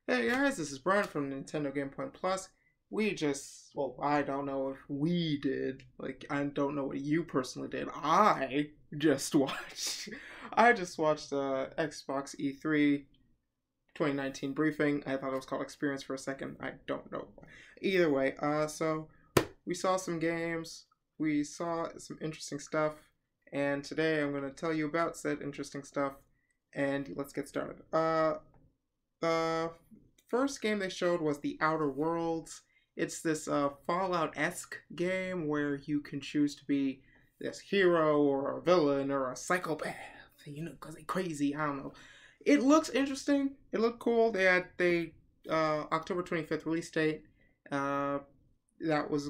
Hey guys, this is Brian from Nintendo Game Point Plus. Well, I don't know if we did. I don't know what you personally did. I just watched the Xbox E3 2019 briefing. I thought it was called Experience for a second. I don't know. Either way, so we saw some games, we saw some interesting stuff, and today I'm going to tell you about said interesting stuff, and let's get started. The first game they showed was The Outer Worlds. It's this Fallout-esque game where you can choose to be this hero or a villain or a psychopath, because they're crazy. I don't know. It looks interesting. It looked cool. They had October 25th release date. That was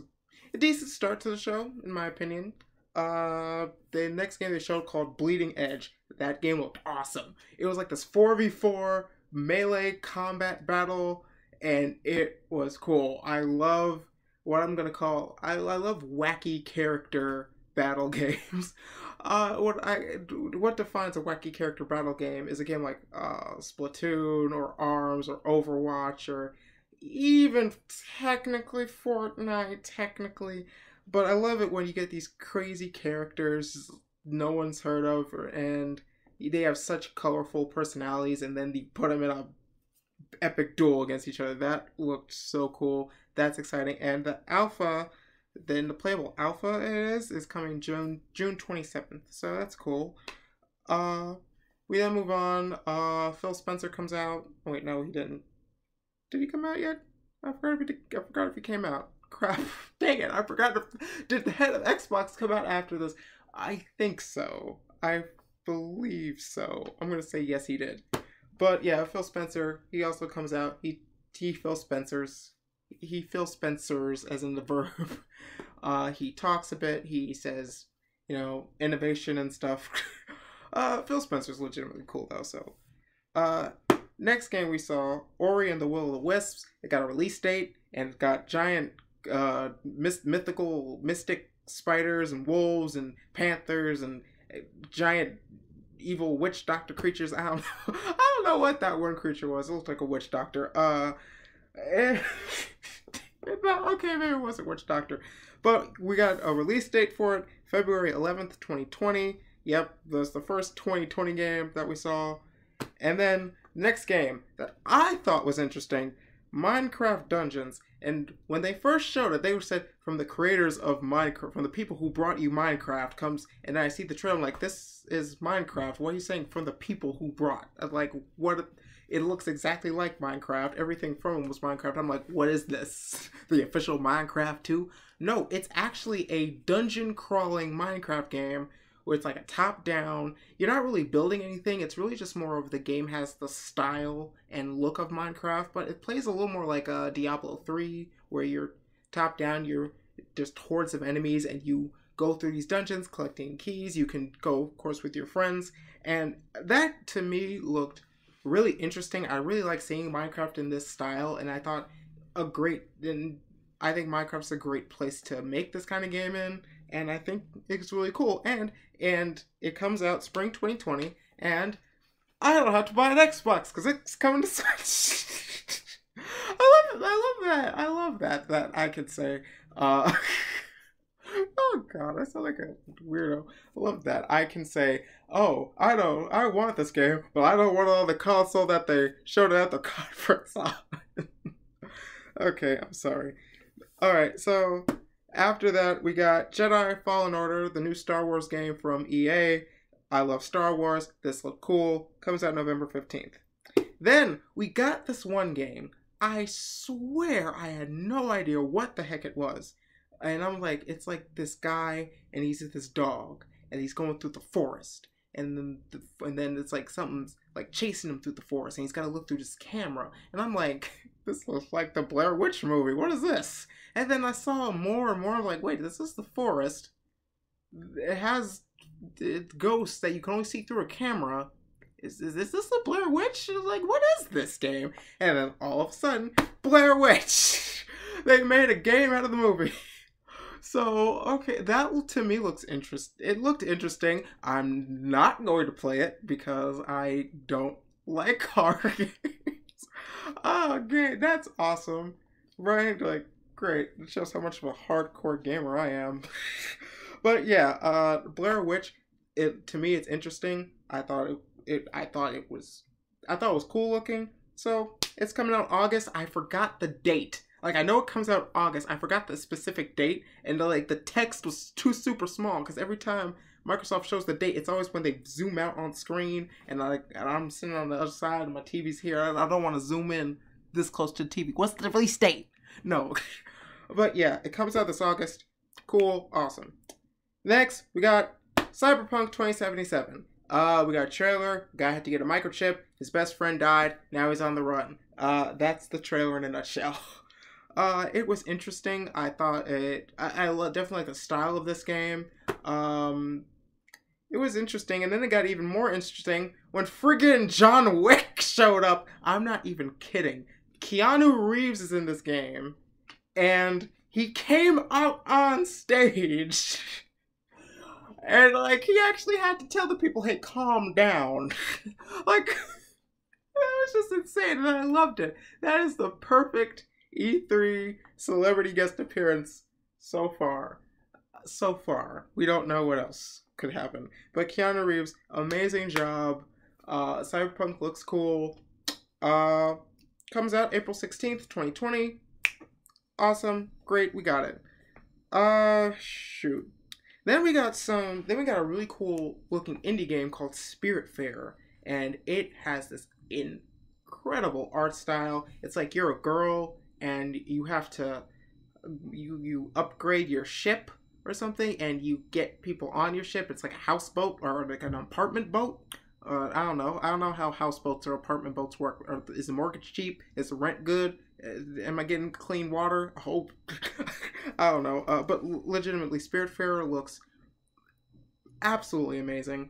a decent start to the show, in my opinion. The next game they showed called Bleeding Edge. That game looked awesome. It was like this 4v4 melee combat battle, and it was cool. I love what I'm gonna call I love wacky character battle games. What defines a wacky character battle game is a game like Splatoon or ARMS or Overwatch or even technically Fortnite, but I love it when you get these crazy characters no one's heard of, and they have such colorful personalities, and then they put them in a epic duel against each other. That looked so cool. That's exciting. And the playable alpha is coming June 27th. So that's cool. We then move on. Phil Spencer comes out. Oh, wait, no, he didn't. Did he come out yet? I forgot if he came out. Crap. Dang it, I forgot. Did the head of Xbox come out after this? I think so. I believe so. I'm gonna say yes, he did. But yeah, Phil Spencer, he also comes out. He Phil Spencers as in the verb. He talks a bit. He says, innovation and stuff. Phil Spencer's legitimately cool though. So, next game we saw, Ori and the Will of the Wisps. It got a release date, and it got giant, mystic spiders and wolves and panthers and giant evil witch doctor creatures. I don't know what that one creature was. It looked like a witch doctor. Okay, maybe it wasn't witch doctor, but we got a release date for it, February 11th, 2020. Yep, that's the first 2020 game that we saw. And then next game that I thought was interesting, Minecraft Dungeons. And when they first showed it, they said from the creators of Minecraft, from the people who brought you Minecraft comes, and I see the trailer, I'm like, this is Minecraft. What are you saying from the people who brought? Like, what? It looks exactly like Minecraft. Everything from it was Minecraft. I'm like, what is this? The official Minecraft 2? No, it's actually a dungeon crawling Minecraft game where it's like a top-down. You're not really building anything. It's really just more of the game has the style and look of Minecraft, but it plays a little more like Diablo 3, where you're top-down, you're just hordes of enemies, and you go through these dungeons collecting keys. You can go, of course, with your friends, and that, to me, looked really interesting. I really like seeing Minecraft in this style, and I thought I think Minecraft's a great place to make this kind of game in, and I think it's really cool. And it comes out spring 2020, and I don't have to buy an Xbox because it's coming to Switch. I love that I can say. Oh god, I sound like a weirdo. I love that I can say, oh, I want this game, but I don't want it on the console that they showed it at the conference on. Okay, I'm sorry. Alright, so after that, we got Jedi Fallen Order, the new Star Wars game from EA. I love Star Wars. This looked cool. Comes out November 15th. Then, we got this one game. I swear I had no idea what the heck it was. And I'm like, it's like this guy, and he's with this dog, and he's going through the forest. And then it's like something's like chasing him through the forest, and he's got to look through this camera. And I'm like, this looks like the Blair Witch movie. What is this? And then I saw more and more. I'm like, wait, this is the forest. It has ghosts that you can only see through a camera. Is this the Blair Witch? Like, what is this game? And then all of a sudden, Blair Witch. They made a game out of the movie. So, okay, that to me looks interesting. It looked interesting. I'm not going to play it because I don't like horror games. Oh, great. That's awesome. Right? Like, great. It shows how much of a hardcore gamer I am. But yeah, Blair Witch, it to me it's interesting. I thought it was cool looking. So it's coming out August. I forgot the date. Like I know it comes out August. I forgot the specific date, and the text was too super small because every time Microsoft shows the date, it's always when they zoom out on screen, and I'm sitting on the other side, and my TV's here. I don't want to zoom in this close to the TV. What's the release date? No, but yeah, it comes out this August. Cool, awesome. Next, we got Cyberpunk 2077. We got a trailer. Guy had to get a microchip. His best friend died. Now he's on the run. That's the trailer in a nutshell. It was interesting. I thought I definitely like the style of this game. It was interesting, and then it got even more interesting when friggin' John Wick showed up. I'm not even kidding. Keanu Reeves is in this game, and he came out on stage. And, like, he actually had to tell the people, hey, calm down. Like, it was just insane, and I loved it. That is the perfect E3 celebrity guest appearance so far. So far. We don't know what else could happen. But Keanu Reeves, amazing job. Cyberpunk looks cool. Comes out April 16th, 2020. Awesome. Great, we got it. Shoot. Then we got a really cool looking indie game called Spiritfarer, and it has this incredible art style. It's like you're a girl and you have to you upgrade your ship or something, and you get people on your ship. It's like a houseboat or like an apartment boat. I don't know. I don't know how houseboats or apartment boats work. Is the mortgage cheap? Is the rent good? Am I getting clean water? I hope. I don't know. But legitimately, Spiritfarer looks absolutely amazing.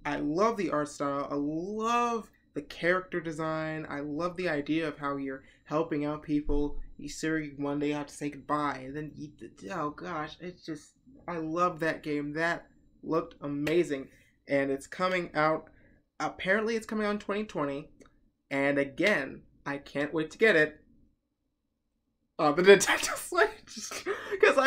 I love the art style. I love the character design. I love the idea of how you're helping out people. You one day have to say goodbye, and then oh gosh, it's just, I love that game. That looked amazing, and it's coming out. Apparently, it's coming out in 2020, and again, I can't wait to get it. The Nintendo Switch, because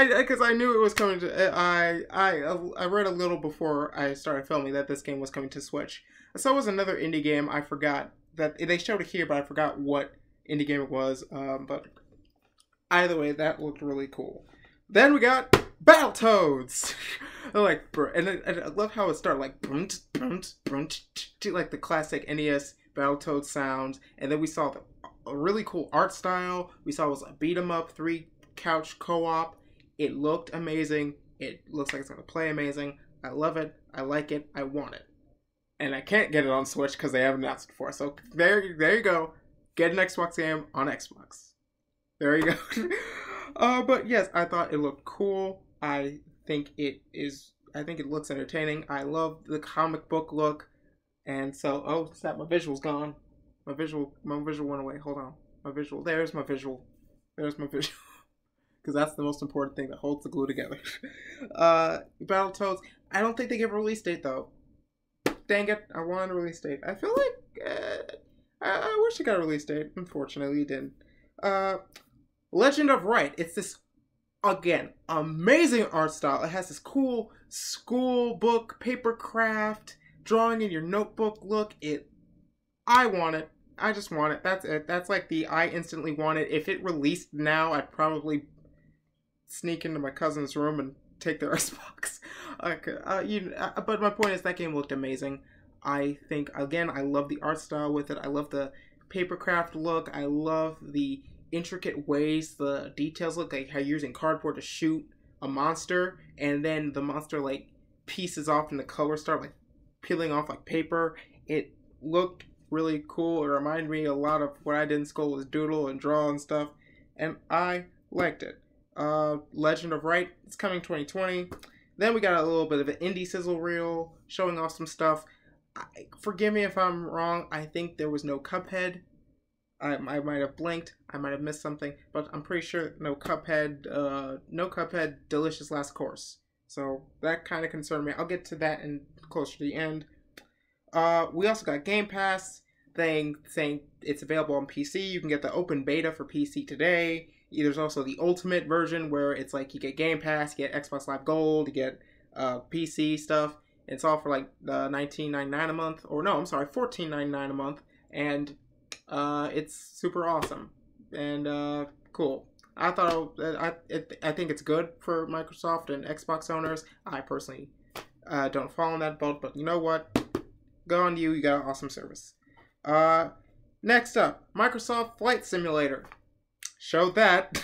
I knew it was coming to. I read a little before I started filming that this game was coming to Switch. So it was another indie game. I forgot that they showed it here, but I forgot what indie game it was. But either way, that looked really cool. Then we got Battletoads. Like, and I love how it started like brunt, brunt, brunt, like the classic NES Battletoads sounds, and then we saw a really cool art style. We saw it was a beat 'em up 3 couch co-op. It looked amazing. It looks like it's gonna play amazing. I love it. I like it. I want it. And I can't get it on Switch because they haven't announced it before. So there you go. Get an Xbox game on Xbox. There you go. But yes, I thought it looked cool. I think it looks entertaining. I love the comic book look. And so, oh snap, my visual's gone. My visual went away. Hold on. There's my visual. Because that's the most important thing that holds the glue together. Battletoads. I don't think they give a release date though. Dang it, I wanted a release date. I feel like I wish it got a release date. Unfortunately, it didn't. Legend of Wright. It's this, again, amazing art style. It has this cool school book, paper craft, drawing in your notebook look. I want it. I just want it. That's it. That's like the I instantly want it. If it released now, I'd probably sneak into my cousin's room and take their Xbox. But my point is that game looked amazing. I think, again, I love the art style with it. I love the papercraft look. I love the intricate ways the details look, like how you're using cardboard to shoot a monster, and then the monster like pieces off and the colors start like peeling off like paper. It looked really cool. It reminded me a lot of what I did in school, was doodle and draw and stuff, and I liked it. Legend of Wright, it's coming 2020. Then we got a little bit of an indie sizzle reel showing off some stuff. Forgive me if I'm wrong. I think there was no Cuphead. I might have blinked. I might have missed something, but I'm pretty sure no Cuphead. No Cuphead. Delicious Last Course. So that kind of concerned me. I'll get to that in closer to the end. We also got Game Pass. thing saying it's available on PC. You can get the open beta for PC today. There's also the ultimate version where it's like you get Game Pass, you get Xbox Live Gold, you get PC stuff. It's all for like $19.99 a month, or no, I'm sorry, $14.99 a month, and it's super awesome and cool. I thought I think it's good for Microsoft and Xbox owners. I personally don't fall in that boat, but you know what? Go on you. You got an awesome service. Next up, Microsoft Flight Simulator. Showed that.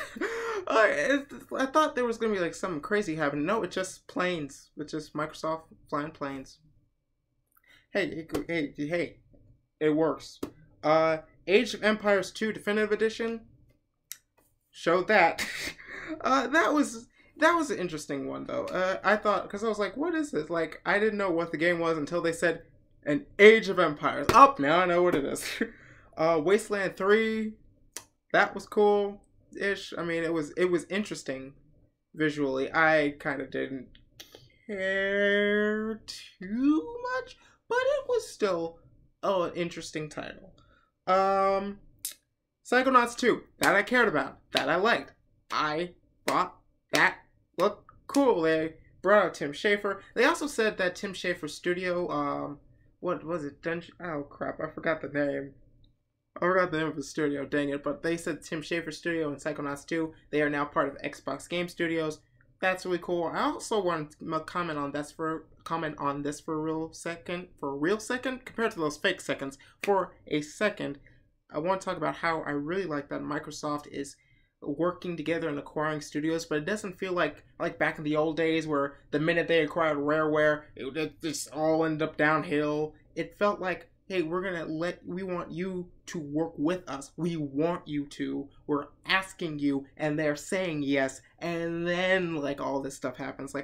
I thought there was gonna be like something crazy happening. No, it's just planes. It's just Microsoft flying planes. Hey, it works. Age of Empires 2 Definitive Edition. Showed that. That was an interesting one though. I thought, because I was like, what is this? Like, I didn't know what the game was until they said an Age of Empires. Oh, now I know what it is. Wasteland 3. That was cool-ish. I mean, it was interesting visually. I kind of didn't care too much, but it was still an interesting title. Psychonauts 2. That I cared about. That I liked. I thought that looked cool. They brought out Tim Schafer. They also said that Tim Schafer's studio, what was it? Oh crap, I forgot the name. I forgot the name of the studio, dang it. But they said Tim Schafer's studio and Psychonauts 2, they are now part of Xbox Game Studios. That's really cool. I also want to comment on this for a real second, compared to those fake seconds. For a second, I want to talk about how I really like that Microsoft is working together and acquiring studios, but it doesn't feel like back in the old days where the minute they acquired Rareware, it just all ended up downhill. It felt like, hey, we want you to work with us. We want you to. We're asking you, and they're saying yes, and then like all this stuff happens.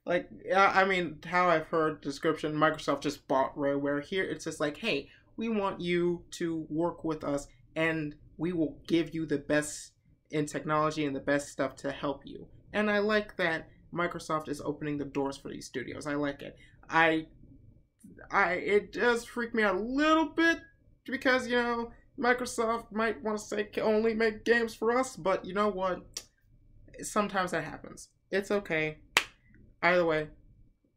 I mean, how I've heard description, Microsoft just bought Rareware. Here, it's just like, hey, we want you to work with us, and we will give you the best in technology and the best stuff to help you. And I like that Microsoft is opening the doors for these studios. I like it. It does freak me out a little bit because, you know, Microsoft might want to say only make games for us, but you know what? Sometimes that happens. It's okay. Either way,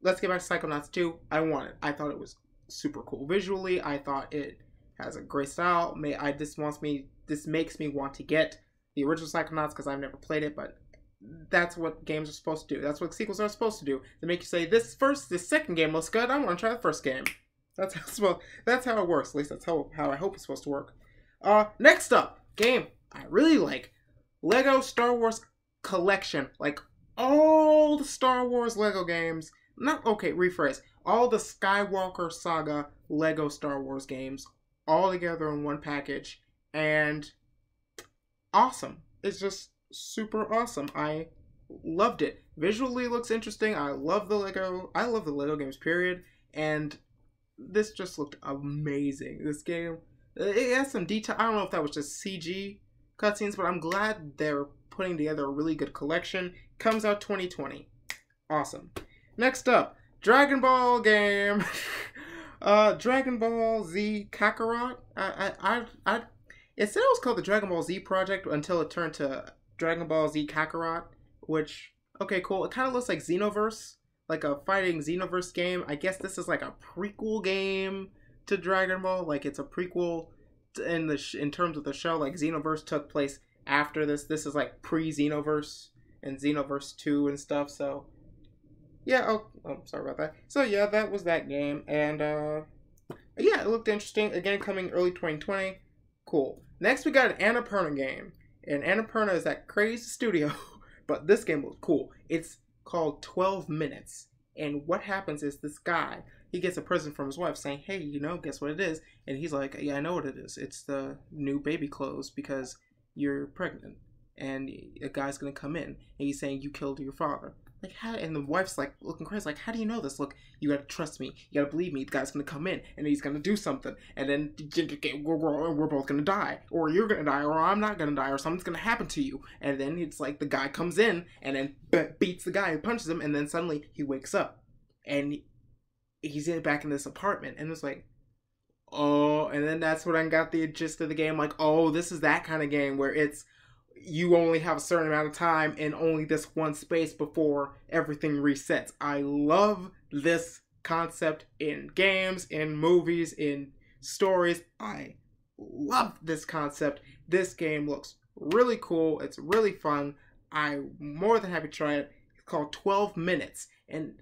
let's get back to Psychonauts 2. I want it. I thought it was super cool visually. I thought it has a great style. This makes me want to get the original Psychonauts because I've never played it, but that's what games are supposed to do. That's what sequels are supposed to do. They make you say, this second game looks good. I want to try the first game. That's how it works. At least that's how I hope it's supposed to work. Next up, game I really like, Lego Star Wars Collection. Like all the Star Wars Lego games. Rephrase. All the Skywalker Saga Lego Star Wars games all together in one package, and awesome. It's just super awesome. I loved it. Visually looks interesting. I love the Lego games, period. And this just looked amazing. This game, it has some detail. I don't know if that was just CG cutscenes, but I'm glad they're putting together a really good collection. Comes out 2020. Awesome. Next up, Dragon Ball game. Dragon Ball Z Kakarot. It said it was called the Dragon Ball Z Project until it turned to Dragon Ball Z Kakarot, which, okay, cool. It kind of looks like Xenoverse, like a fighting Xenoverse game. I guess this is like a prequel game to Dragon Ball. Like it's a prequel in terms of the show. Like Xenoverse took place after this. This is like pre-Xenoverse and Xenoverse 2 and stuff. So yeah. Oh, sorry about that. So yeah, that was that game, and yeah, it looked interesting. Again, coming early 2020. Cool. Next, we got an Annapurna game. And Annapurna is that crazy studio, but this game looks cool. It's called 12 Minutes. And what happens is this guy, he gets a present from his wife saying, hey, you know, guess what it is? And he's like, yeah, I know what it is. It's the new baby clothes because you're pregnant. And a guy's going to come in. And he's saying, you killed your father. Like, how? And the wife's like looking crazy, like, how do you know this? Look, you gotta trust me. You gotta believe me. The guy's gonna come in and he's gonna do something, and then we're both gonna die, or you're gonna die, or I'm not gonna die, or something's gonna happen to you. And then it's like the guy comes in and then beats the guy and punches him, and then suddenly he wakes up and he's back in this apartment, and it's like, oh, and then that's when I got the gist of the game. Like, oh, this is that kind of game where it's you only have a certain amount of time and only this one space before everything resets. I love this concept in games, in movies, in stories. I love this concept. This game looks really cool. It's really fun. I'm more than happy to try it. It's called 12 Minutes. And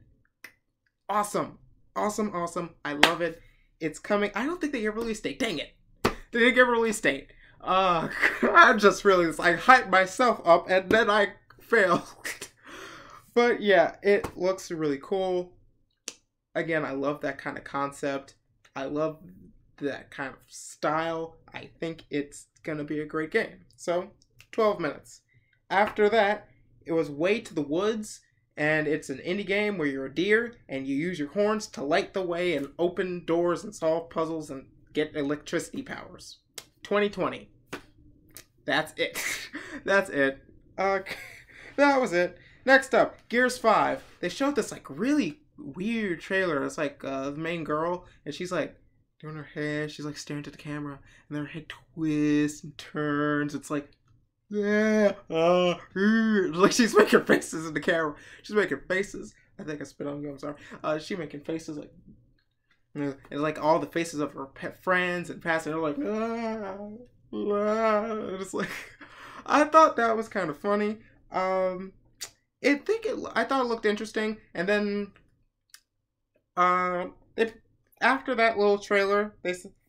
awesome. Awesome, awesome. I love it. It's coming. I don't think they get release date. Dang it. They didn't get release date. I'm just really, I hyped myself up and then I failed. But yeah, it looks really cool. Again, I love that kind of concept. I love that kind of style. I think it's gonna be a great game. So, 12 minutes. After that, it was Way to the Woods, and it's an indie game where you're a deer and you use your horns to light the way and open doors and solve puzzles and get electricity powers. 2020. That's it. That's it. That was it. Next up, Gears 5. They showed this like really weird trailer. It's like the main girl, and she's like doing her hair. She's like staring at the camera, and then her head twists and turns. It's like, yeah, like she's making faces in the camera. She's making faces. I think I spit on you. I'm sorry. She's making faces like, and like all the faces of her pet friends and past, and they're like, and it's like, I thought that was kind of funny. I thought it looked interesting, and then, after that little trailer,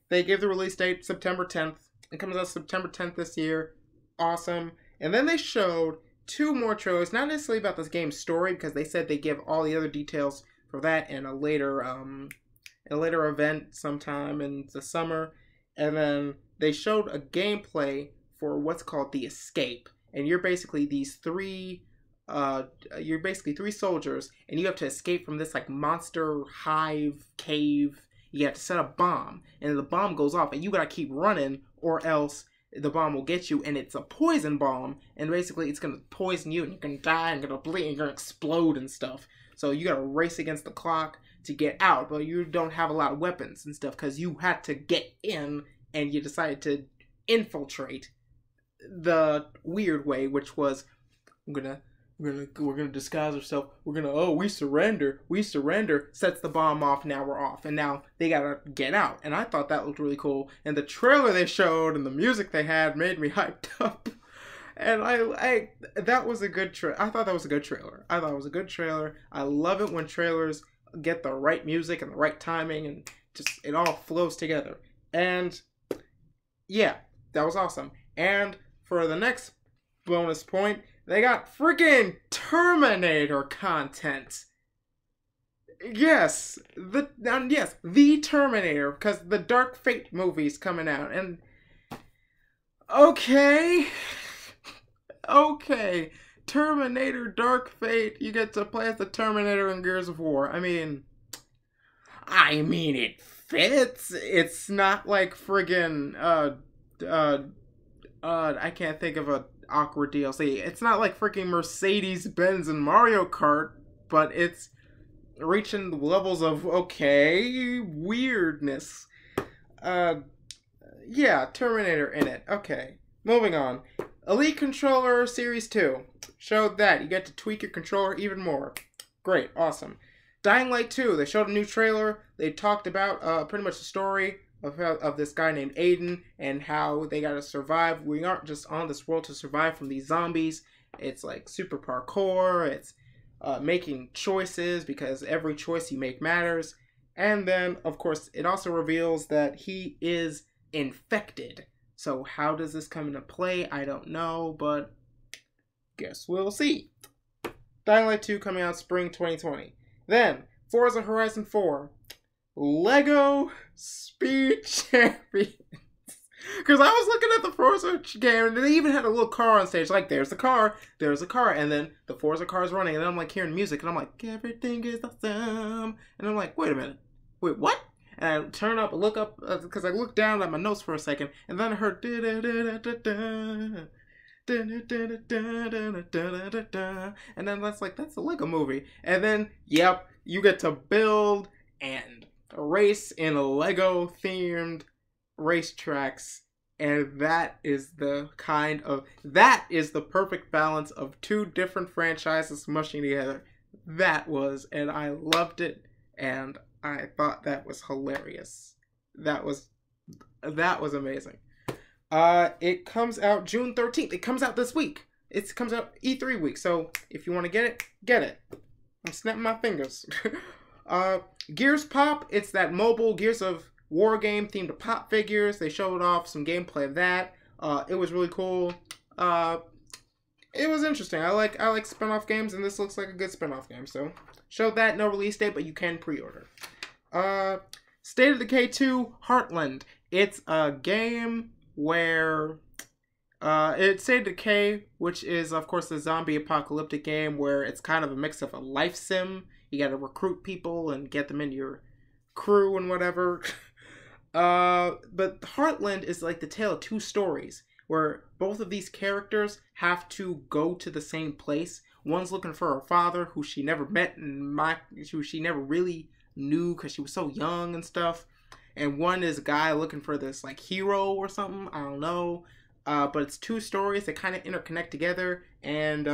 they gave the release date September 10th. It comes out September 10th this year. Awesome. And then they showed 2 more trailers, not necessarily about this game's story, because they said they give all the other details for that in a later event sometime in the summer. And then they showed a gameplay for what's called the Escape, and you're basically three soldiers, and you have to escape from this like monster hive cave. You have to set a bomb, and the bomb goes off, and you gotta keep running, or else the bomb will get you, and it's a poison bomb, and basically it's gonna poison you, and you're gonna die, and you're gonna bleed, and you're gonna explode and stuff. So you gotta race against the clock to get out, but you don't have a lot of weapons and stuff because you had to get in, and you decided to infiltrate the weird way, which was we're gonna disguise ourselves. We surrender, sets the bomb off. Now we're off, and now they gotta get out. And I thought that looked really cool. And the trailer they showed and the music they had made me hyped up. And I that was a good I thought that was a good trailer. I thought it was a good trailer. I love it when trailers get the right music and the right timing, and just it all flows together. And yeah, that was awesome. And for the next bonus point, they got freaking Terminator content. Yes, the Terminator, because the Dark Fate movie's coming out, and okay, Terminator Dark Fate. You get to play as the Terminator in Gears of War. I mean, it fits. It's not like friggin' I can't think of a awkward DLC. It's not like freaking Mercedes-Benz and Mario Kart, but it's reaching the levels of, okay, weirdness. Yeah, Terminator in it. Okay, moving on. Elite Controller Series 2. Showed that. You get to tweak your controller even more. Great, awesome. Dying Light 2. They showed a new trailer. They talked about pretty much the story of this guy named Aiden and how they gotta survive. We aren't just on this world to survive from these zombies. It's like super parkour. It's making choices because every choice you make matters. And then, of course, it also reveals that he is infected. So how does this come into play? I don't know, but guess we'll see. Dying Light 2 coming out spring 2020. Then, Forza Horizon 4. Lego Speed Champions. Because I was looking at the Forza game, and they even had a little car on stage. Like, there's a car, and then the Forza car is running, and then I'm like hearing music, and I'm like, everything is awesome. And I'm like, wait a minute. Wait, what? And I turn up, look up, because I looked down at my notes for a second, and then I heard and then that's a Lego movie. And then, yep, you get to build and race in Lego themed racetracks, and that is the perfect balance of two different franchises smushing together. And I loved it, and I thought that was hilarious. That was amazing. It comes out June 13th. It comes out this week. It comes out E3 week. So if you want to get it, get it. I'm snapping my fingers. Gears Pop. It's that mobile Gears of War game themed to pop figures. They showed off some gameplay of that. It was really cool. It was interesting. I like spin-off games, and this looks like a good spin-off game. So showed that, no release date, but you can pre-order. State of Decay 2 Heartland. It's a game where it's State of Decay, which is of course the zombie apocalyptic game where it's kind of a mix of a life sim. You got to recruit people and get them into your crew and whatever. But Heartland is like the tale of two stories where both of these characters have to go to the same place. One's looking for her father, who she never met and who she never really knew because she was so young and stuff. And one is a guy looking for this like hero or something. I don't know. But it's two stories that kind of interconnect together. And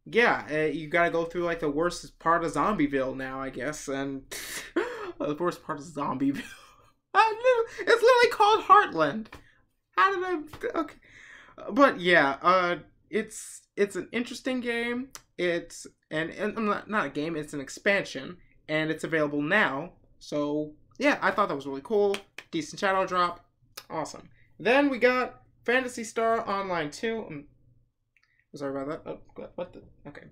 yeah, you gotta go through like the worst part of Zombieville now, I guess. And the worst part of Zombieville. It's literally called Heartland. How did I? Okay, but yeah, it's an interesting game. It's not a game. It's an expansion, and it's available now. So yeah, I thought that was really cool. Decent shadow drop, awesome. Then we got Phantasy Star Online 2. I'm sorry about that. Oh, what the? Okay,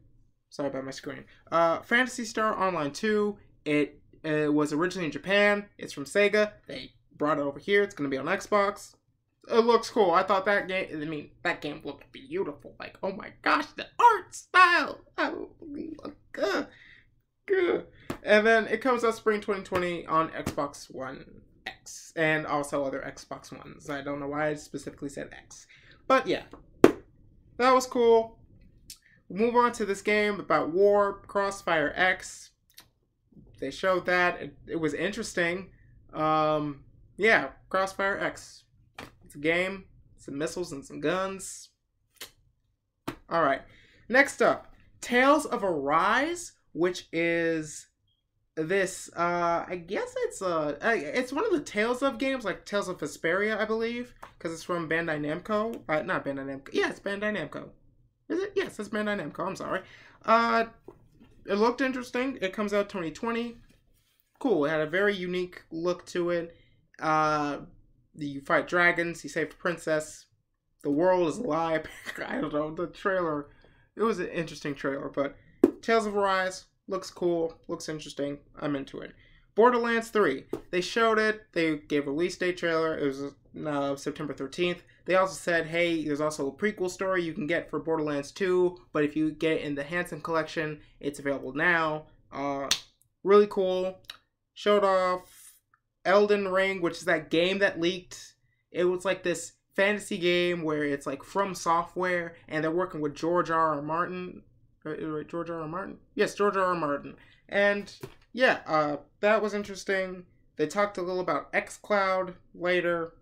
sorry about my screen. Phantasy Star Online 2. It was originally in Japan. It's from Sega. They brought it over here. It's gonna be on Xbox. It looks cool. I thought that game looked beautiful. Like, oh my gosh, the art style. Oh, good. And then it comes out spring 2020 on Xbox One X and also other Xbox Ones. I don't know why I specifically said X. But yeah, that was cool. We'll move on to this game about war, Crossfire X. They showed that. It was interesting. Yeah, Crossfire X. It's a game, some missiles and some guns. Alright, next up, Tales of Arise, which is this, I guess it's one of the Tales of games, like Tales of Vesperia, I believe, because it's from Bandai Namco. Not Bandai Namco. Yeah, it's Bandai Namco. Is it? Yes, it's Bandai Namco. I'm sorry. It looked interesting. It comes out 2020. Cool. It had a very unique look to it. You fight dragons. You save a princess. The world is alive. I don't know. The trailer. It was an interesting trailer, but Tales of Arise looks cool. Looks interesting. I'm into it. Borderlands 3. They showed it. They gave a release date trailer. It was September 13th. They also said, hey, there's also a prequel story you can get for Borderlands 2, but if you get it in the Hansen collection, it's available now. Really cool. Showed off Elden Ring, which is that game that leaked. It was like this fantasy game where it's like from software, and they're working with George R.R. Martin. Right, George R.R. Martin? Yes, George R.R. Martin. And yeah, that was interesting. They talked a little about xCloud later.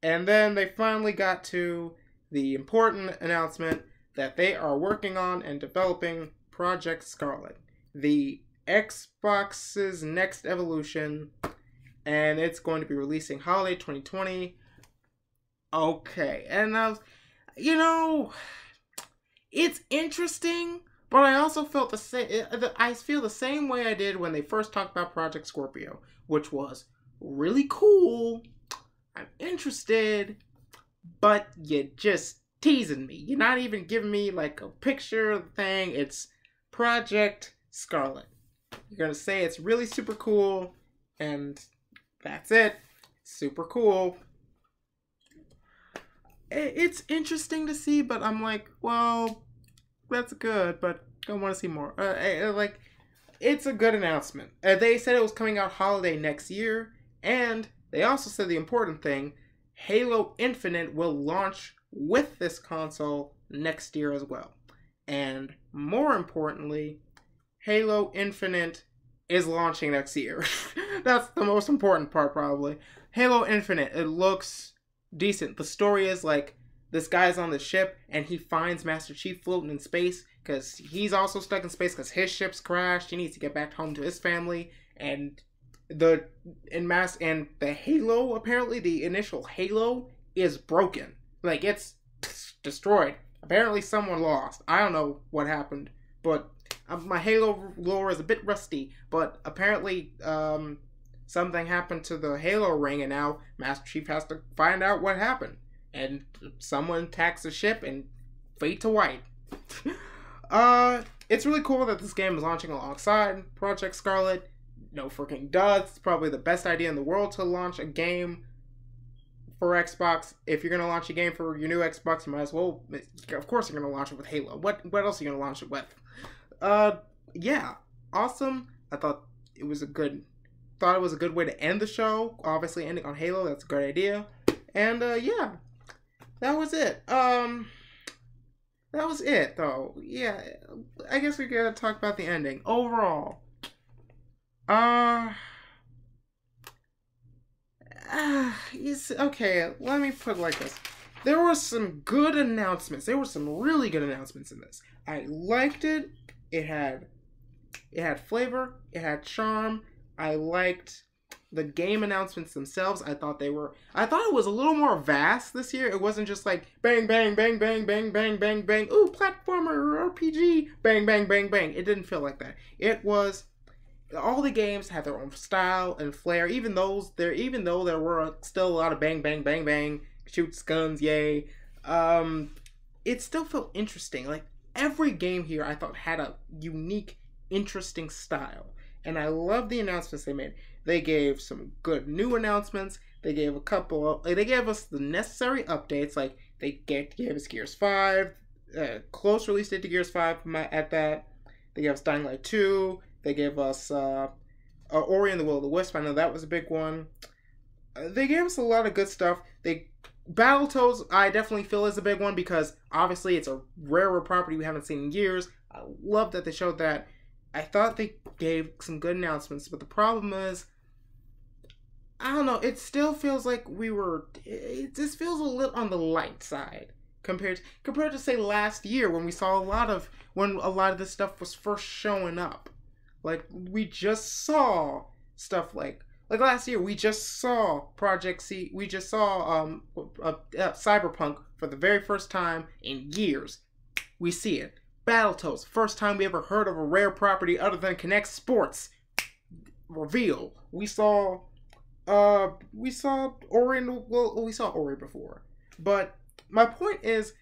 And then they finally got to the important announcement that they are working on and developing Project Scarlet, the Xbox's next evolution, and it's going to be releasing holiday 2020. Okay, and it's interesting, but I also felt the same. I feel the same way I did when they first talked about Project Scorpio, which was really cool. I'm interested, but you're just teasing me. You're not even giving me like a picture of the thing. It's Project Scarlet. You're gonna say it's really super cool, and that's it. Super cool. It's interesting to see, but I'm like, well, that's good, but I want to see more. It's a good announcement. They said it was coming out holiday next year, and they also said the important thing, Halo Infinite will launch with this console next year as well. And more importantly, Halo Infinite is launching next year. That's the most important part, probably. Halo Infinite, it looks decent. The story is like this guy's on the ship and he finds Master Chief floating in space because he's also stuck in space because his ship's crashed. He needs to get back home to his family, and the Halo, apparently the initial Halo is broken. Like, it's destroyed. Apparently someone lost. I don't know what happened, but my Halo lore is a bit rusty, but apparently something happened to the Halo ring, and now Master Chief has to find out what happened. And someone attacks the ship and fade to white. It's really cool that this game is launching alongside Project Scarlet. No freaking duh. It's probably the best idea in the world to launch a game for Xbox. If you're going to launch a game for your new Xbox, you might as well, of course you're going to launch it with Halo. What else are you going to launch it with? Yeah, awesome. I thought it was a good way to end the show. Obviously ending on Halo, that's a great idea. And yeah, that was it. That was it though. Yeah, I guess we gotta talk about the ending. Overall, okay, let me put it like this. There were some good announcements. There were some really good announcements in this. I liked it. It had flavor. It had charm. I liked the game announcements themselves. I thought it was a little more vast this year. It wasn't just like bang, bang, bang, bang, bang, bang, bang, bang. Ooh, platformer, RPG, bang, bang, bang, bang. It didn't feel like that. It was, all the games had their own style and flair. Even though there were still a lot of bang, bang, bang, bang, shoots, guns, yay. It still felt interesting. Like, every game here I thought had a unique, interesting style. And I love the announcements they made. They gave some good new announcements. They gave us the necessary updates. Like, they gave us Gears 5, close release date to Gears 5 at that. They gave us Dying Light 2. They gave us Ori and the Will of the Wisp. I know that was a big one. They gave us a lot of good stuff. Battletoads, I definitely feel, is a big one because obviously it's a rarer property we haven't seen in years. I love that they showed that. I thought they gave some good announcements, but the problem is, I don't know, it still feels like it just feels a little on the light side compared to say last year when we saw a lot of this stuff was first showing up. Like, we just saw stuff like last year we just saw Cyberpunk for the very first time in years. We see it. Battletoads, first time we ever heard of a rare property other than Kinect Sports. Reveal. We saw Ori. We saw Ori before, but my point is,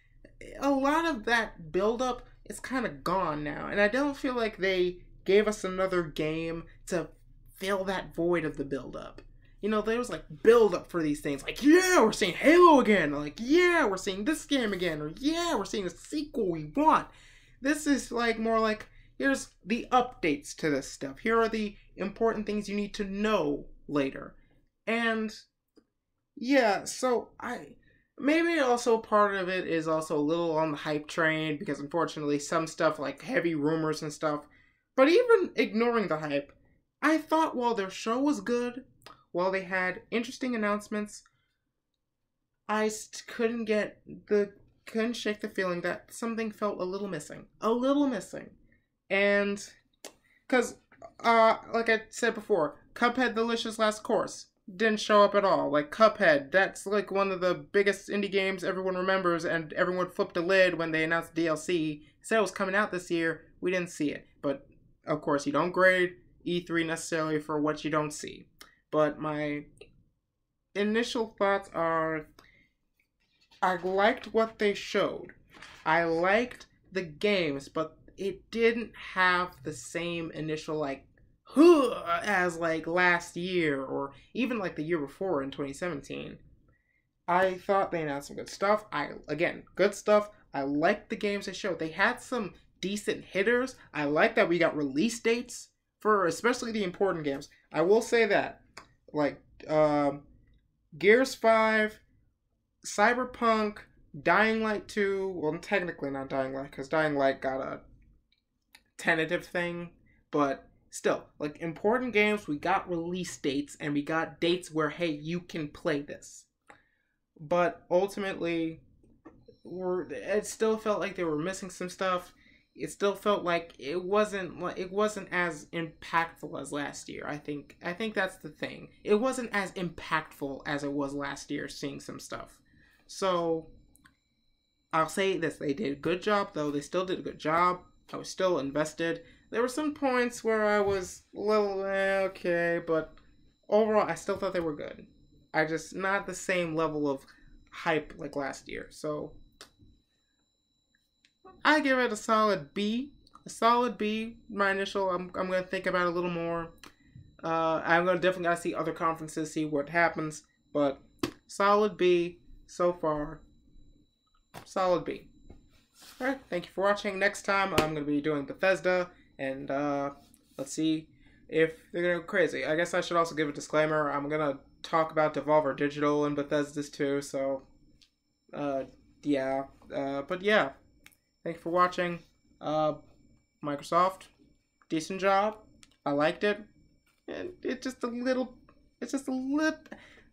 a lot of that build-up is kind of gone now, and I don't feel like they gave us another game to fill that void of the build-up. You know, there was like build-up for these things, like, yeah, we're seeing Halo again, or like, yeah, we're seeing this game again, or yeah, we're seeing a sequel we want. This is like more like, here's the updates to this stuff. Here are the important things you need to know later. And yeah, so maybe also part of it is also a little on the hype train because unfortunately some stuff like heavy rumors and stuff. But even ignoring the hype, I thought while their show was good, while they had interesting announcements, I couldn't shake the feeling that something felt a little missing. And, because, like I said before, Cuphead Delicious Last Course didn't show up at all. Like, Cuphead, that's like one of the biggest indie games everyone remembers, and everyone flipped a lid when they announced DLC. Said it was coming out this year. We didn't see it. But, of course, you don't grade E3 necessarily for what you don't see. But my initial thoughts are, I liked what they showed. I liked the games, but it didn't have the same initial, like, as, like, last year, or even, like, the year before in 2017. I thought they announced some good stuff. Good stuff. I liked the games they showed. They had some decent hitters. I like that we got release dates for especially the important games. I will say that. Like, Gears 5, Cyberpunk, Dying Light 2, well, technically not Dying Light, because Dying Light got a tentative thing, but still, like, important games, we got release dates, and we got dates where, hey, you can play this. But ultimately, it still felt like they were missing some stuff. It still felt like it wasn't as impactful as last year. I think that's the thing. It wasn't as impactful as it was last year, seeing some stuff. So I'll say this: they did a good job, though. They still did a good job. I was still invested. There were some points where I was a little okay, but overall, I still thought they were good. I just not the same level of hype like last year. So I give it a solid B. A solid B. My initial. I'm gonna think about it a little more. I'm gonna definitely gotta see other conferences, see what happens. But solid B so far. Solid B. Alright, thank you for watching. Next time I'm gonna be doing Bethesda, and let's see if they're gonna go crazy. I guess I should also give a disclaimer. I'm gonna talk about Devolver Digital and Bethesda's too. So, yeah. But yeah. Thank you for watching. Microsoft, decent job. I liked it. And it's just a little,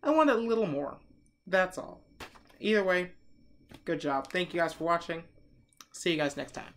I want a little more. That's all. Either way, good job. Thank you guys for watching. See you guys next time.